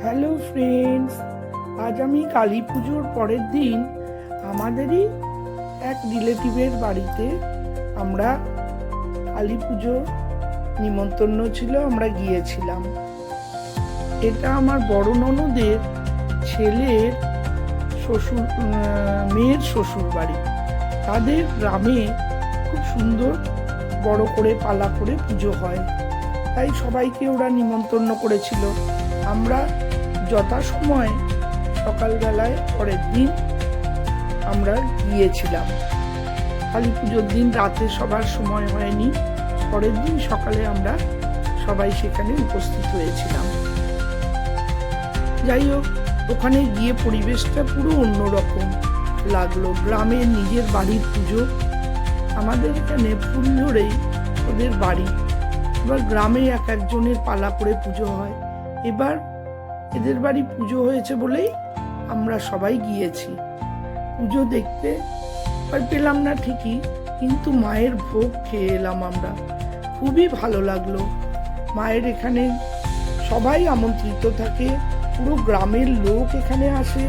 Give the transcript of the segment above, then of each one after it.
Hello friends, আজ আমি কালী পুজোর পরের দিন আমাদেরই এক রিলেটিভের বাড়িতে আমরা কালী পুজোর নিমন্ত্রণ ছিল, আমরা গিয়েছিলাম। এটা আমার বড় ননদের ছেলের মেয়ের শ্বশুর বাড়ি। তাদের গ্রামে খুব সুন্দর বড় করে পালা করে পুজো হয়, তাই সবাইকে ওরা নিমন্ত্রণ করেছিল। আমরা যথাসময়ে সকালবেলায় পরের দিন আমরা গিয়েছিলাম। কালী পুজোর দিন রাতে সবার সময় হয়নি, পরের দিন সকালে আমরা সবাই সেখানে উপস্থিত হয়েছিলাম। যাই হোক, ওখানে গিয়ে পরিবেশটা পুরো অন্যরকম লাগলো। গ্রামের নিজের বাড়ির পুজো, আমাদের এখানে ফুলঝোড়েই ওদের বাড়ি। এবার গ্রামে এক একজনের পালা করে পুজো হয়। এবার এদের বাড়ি পুজো হয়েছে বলেই আমরা সবাই গিয়েছি। পুজো দেখতে পেলাম না ঠিকই, কিন্তু মায়ের ভোগ খেয়ে এলাম আমরা। খুবই ভালো লাগলো। মায়ের এখানে সবাই আমন্ত্রিত থাকে, পুরো গ্রামের লোক এখানে আসে,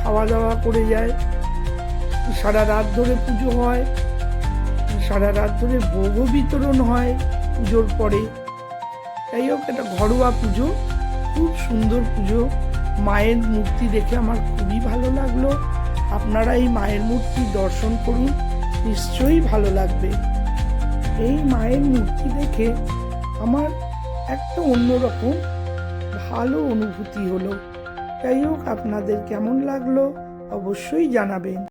খাওয়া দাওয়া করে যায়। সারা রাত ধরে পুজো হয়, সারা রাত ধরে ভোগও বিতরণ হয় পুজোর পরে। যাই হোক, এটা ঘরোয়া পুজো, খুব সুন্দর পুজো। মায়ের মূর্তি দেখে আমার খুবই ভালো লাগলো। আপনারা এই মায়ের মূর্তি দর্শন করুন, নিশ্চয়ই ভালো লাগবে। এই মায়ের মূর্তি দেখে আমার একটা অন্যরকম ভালো অনুভূতি হলো। যাই হোক, আপনাদের কেমন লাগলো অবশ্যই জানাবেন।